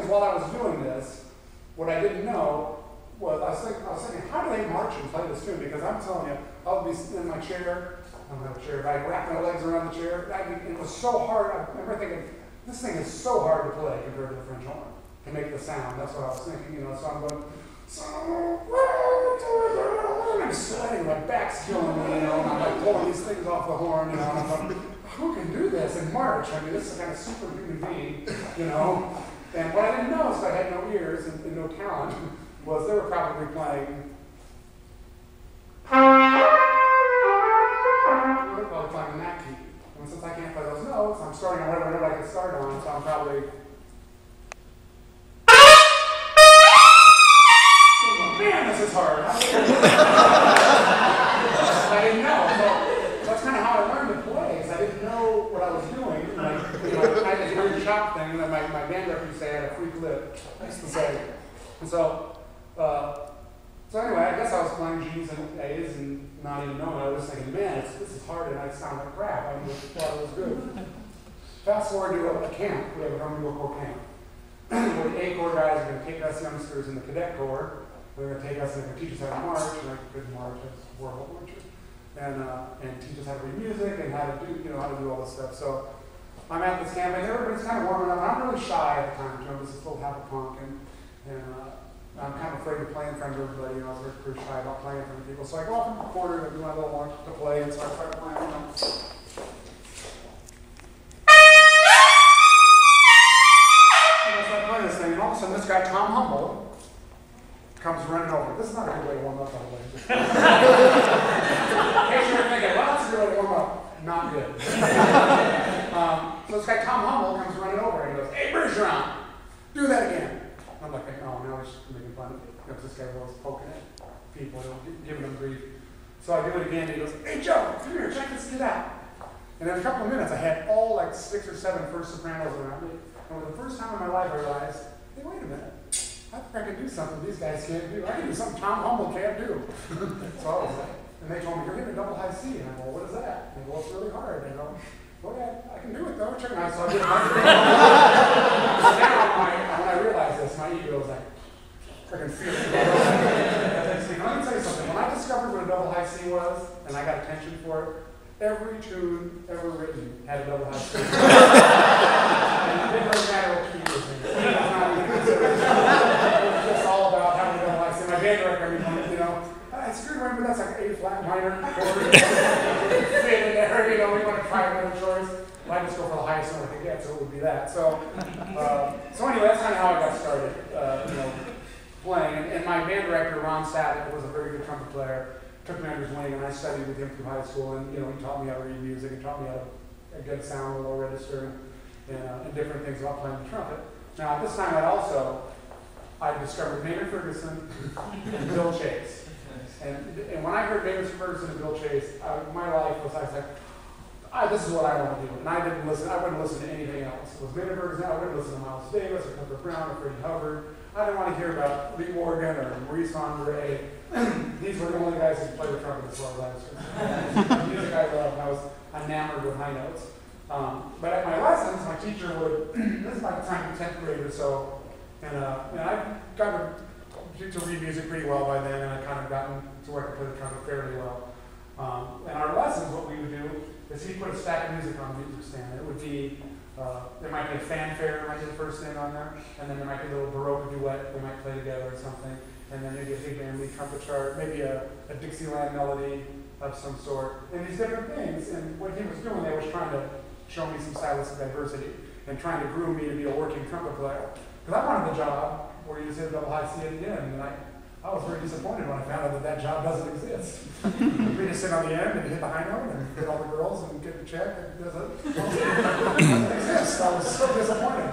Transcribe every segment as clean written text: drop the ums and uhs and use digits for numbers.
while I was doing this, what I didn't know was, I was thinking, how do they march and play this tune? Because I'm telling you, I'll be sitting in my chair, I don't have a chair, but I wrap my legs around the chair. It was so hard. I remember thinking, this thing is so hard to play compared to the French horn, to make the sound. That's what I was thinking, you know, so I'm going, I'm sweating, my back's killing me, you know, and I'm like pulling these things off the horn, you know, and I'm like, who can do this in March? I mean, this is kind of superhuman being, you know. And what I didn't know is I had no ears and no talent, was they were probably playing, they're probably playing that key. And since I can't play those notes, I'm starting on whatever note I can start on, so I'm probably, man, this is hard. I didn't know. So that's kind of how I learned to play, because I didn't know what I was doing. Like, you know, I had this weird chop thing, and then my band director used to say I had a freak lip, I used to say. And so anyway, I guess I was playing G's and A's and not even knowing. I was thinking, man, this is hard, and I sound like crap. I thought it was good. Fast forward to a camp. We have a Roman Corps camp. Where the A Corps guys are going to take us youngsters in the Cadet Corps. They're going to take us and they're going to teach us how to march, and I couldn't march, I was a horrible marcher. And teach us how to read music and how to do, you know, how to do all this stuff. So I'm at this camp, and everybody's kind of warming up. I'm really shy at the time, you know, this is still half a punk, and I'm kind of afraid to play in front of everybody, you know, I was pretty shy about playing in front of people. So I go off in the corner and do my little march to play, and so I start playing, you know. And I start playing this thing, and all of a sudden this guy, Tom Humble, comes running over. This is not a good way to warm up, by the way. In case you're thinking, well, that's a good way to warm up. Not good. So this guy, Tom Humble, comes running over and he goes, hey, Bergeron, do that again. I'm like, oh, now he's just making fun of me. Because this guy was poking at people, you know, giving them grief. So I do it again, and he goes, hey, Joe, come here, check this kid out. And in a couple of minutes, I had all like 6 or 7 first sopranos around me. And for the first time in my life, I realized, hey, wait a minute. I think I can do something these guys can't do. I can do something Tom Humble can't do. So I was like, and they told me, you're hitting a double high C. And I go, well, what is that? And they go, well, it's really hard. And I go, well, yeah, I can do it though. Check it out. So I did it. So now, when I realized this, my ego was like, freaking feeling. Let me tell you something. When I discovered what a double high C was, and I got attention for it, every tune ever written had a double high C. And it didn't really matter what key it was in. It's all about having a double high C. My band director, you know, it's good, remember that's like A flat minor. Fit in there, you know, we want to try another choice. Well, I just go for the highest one I could get, so it would be that. So anyway, that's kind of how I got started, you know, playing. And my band director, Ron Savick, was a very good trumpet player. Took me under his wing, and I studied with him through high school. And you know, he taught me how to read music, and taught me how to get sound, low register, and different things about playing the trumpet. Now, at this time, I discovered Maynard Ferguson and Bill Chase. And when I heard Maynard Ferguson and Bill Chase, my life was, I was like, this is what I want to do. And I wouldn't listen to anything else. It was Maynard Ferguson, I wouldn't listen to Miles Davis or Clifford Brown or Freddie Hubbard. I didn't want to hear about Lee Morgan or Maurice Andre. These were the only guys who could play the trumpet as well as I was concerned. Music I loved, and I was enamored with high notes. But at my lessons, my teacher would, this is my time in 10th grade or so, and I got to read music pretty well by then, and I kind of gotten to where I could play the trumpet fairly well. And our lessons, what we would do is he'd put a stack of music on the music stand. It would be, there might be a fanfare, might be the first thing on there, and then there might be a little Baroque duet they might play together or something, and then maybe a big band lead trumpet chart, maybe a Dixieland melody of some sort, and these different things. And what he was doing, they was trying to show me some stylistic diversity and trying to groom me to be a working trumpet player. Because I wanted the job where you just hit a double high C at the end, and I was very disappointed when I found out that job doesn't exist. We just sit on the end and hit the high note and get all the girls and get the check. It doesn't exist. I was so disappointed.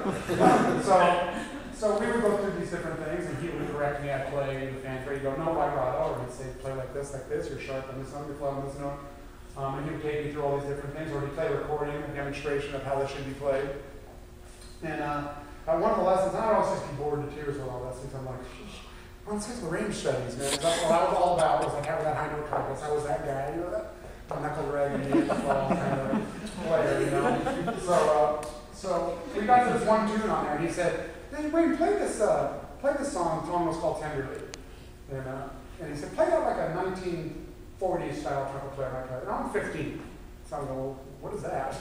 So we would go through these different things, and he would correct me. I'd play the fanfare. He'd go, no, vibrato, or he'd say, play like this, you're sharp on this note, you're flat on this note. And he would take me through all these different things, or he'd play a recording, a demonstration of how this should be played. And one of the lessons, I would always just be bored to tears with all that, since I'm like, well, it's the range studies, man. That's what I was all about, was like having that high note compass. I was that guy, you know, that knuckle dragging kind of player, you know. So we got to this one tune on there, and he said, hey, Wayne, play this song. The song was called Tenderly. And he said, play that like a 1940s style trumpet player might play. And I'm 15. So I'm going, well, what is that?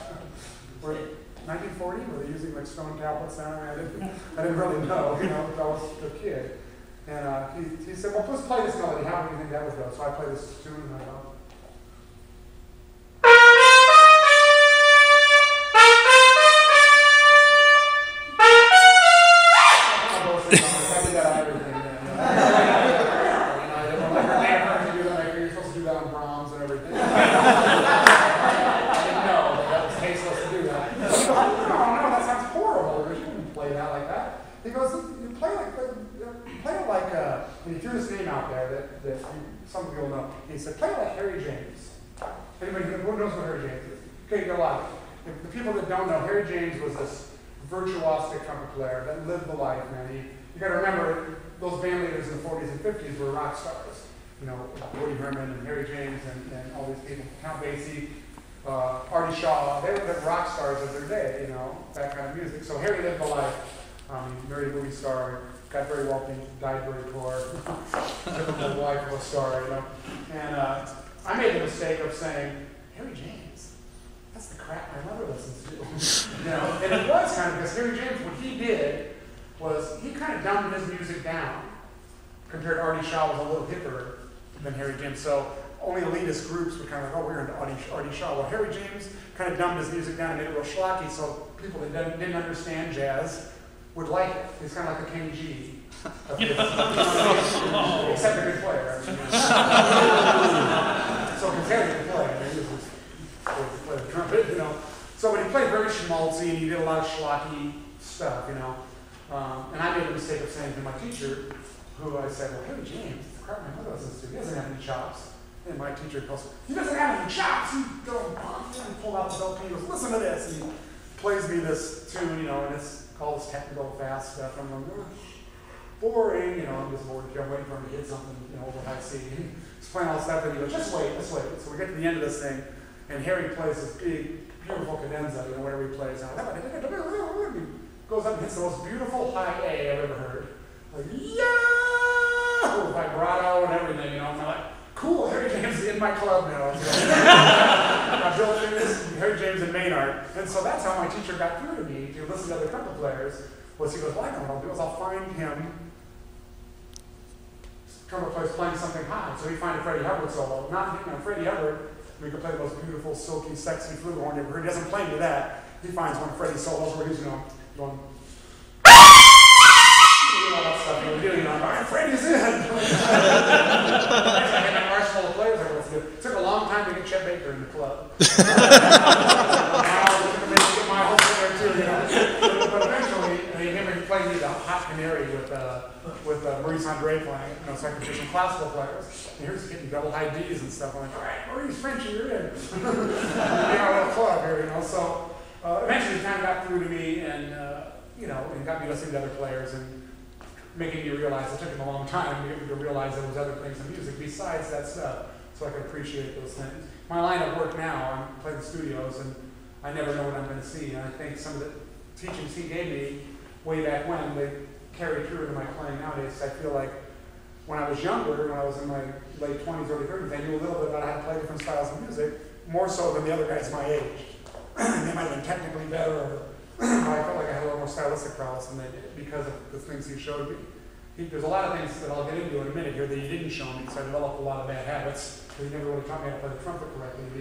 1940? Were they using like stone tablets now? I didn't really know, I was a kid. And he said, well, let's play this melody. How do you think that would go? So I play this tune and I go, some people know. He said, play like Harry James. Anybody who knows what Harry James is? Okay, a lot. The people that don't know, Harry James was this virtuosic trumpet player that lived the life, man. You got to remember, those band leaders in the 40s and 50s were rock stars. Woody Herman and Harry James and all these people, Count Basie, Artie Shaw, they were the rock stars of their day, that kind of music. So Harry lived the life. Married a movie star, got very wealthy, died very poor, typical wife of a star, And I made the mistake of saying, Harry James, that's the crap my mother listens to. And it was kind of, because Harry James, what he did was he kind of dumbed his music down compared to Artie Shaw was a little hipper than Harry James. So only elitist groups were kind of like, oh, we're into Artie Shaw. Well, Harry James kind of dumbed his music down and made it real schlocky, so people that didn't understand jazz would like it. He's kind of like a Kenny G. Except a good player. So Harry could play. He was play the trumpet, So when he played very schmaltzy and he did a lot of schlocky stuff, And I made the mistake of saying to my teacher, who I said, well, Harry James, the crap my mother listens to, he doesn't have any chops. And my teacher goes, he doesn't have any chops. He pulled out the belt and he goes, listen to this. And he plays me this tune, and it's all this technical fast stuff. I'm like, boring, I'm just bored. I'm waiting for him to hit something, over high C. He's playing all this stuff, and he goes, just wait. So we get to the end of this thing, and Harry plays this big, beautiful cadenza, whatever he plays. And he goes up and hits the most beautiful high A I've ever heard. Like, yeah! Vibrato and everything, I'm like, cool, Harry James is in my club now. I built this, Harry James and Maynard. And so that's how my teacher got through to me to listen to other trumpet players. Was he goes, well, I know what I'll do is I'll find him trumpet players playing something high. So he find a Freddie Hubbard solo. Not Freddie Hubbard, we could play the most beautiful, silky, sexy flugelhorn you ever heard. He doesn't play me that. He finds one of Freddie's solos where he's going, all that stuff. Freddie's in. It took a long time to get Chet Baker in the club. My whole thing there too, But eventually, he played me the Hot Canary with Maurice Andre playing, so I could do some classical players. And here's getting double high Ds and stuff. I'm like, all right, Maurice Frenchy, you're in. A little club here, So eventually, he kind of got through to me, and and got me listening to other players and making me realize it took him a long time to get me to realize there was other things in music besides that stuff. So I can appreciate those things. My line of work now, I'm playing studios, and I never know what I'm going to see. And I think some of the teachings he gave me way back when, they carry through into my playing nowadays. I feel like when I was younger, when I was in my late 20s, early 30s, I knew a little bit about how to play different styles of music, more so than the other guys my age. They might have been technically better, or I felt like I had a little more stylistic prowess than they did because of the things he showed me. There's a lot of things that I'll get into in a minute here that he didn't show me, so I developed a lot of bad habits. He never really taught me how to play the trumpet correctly.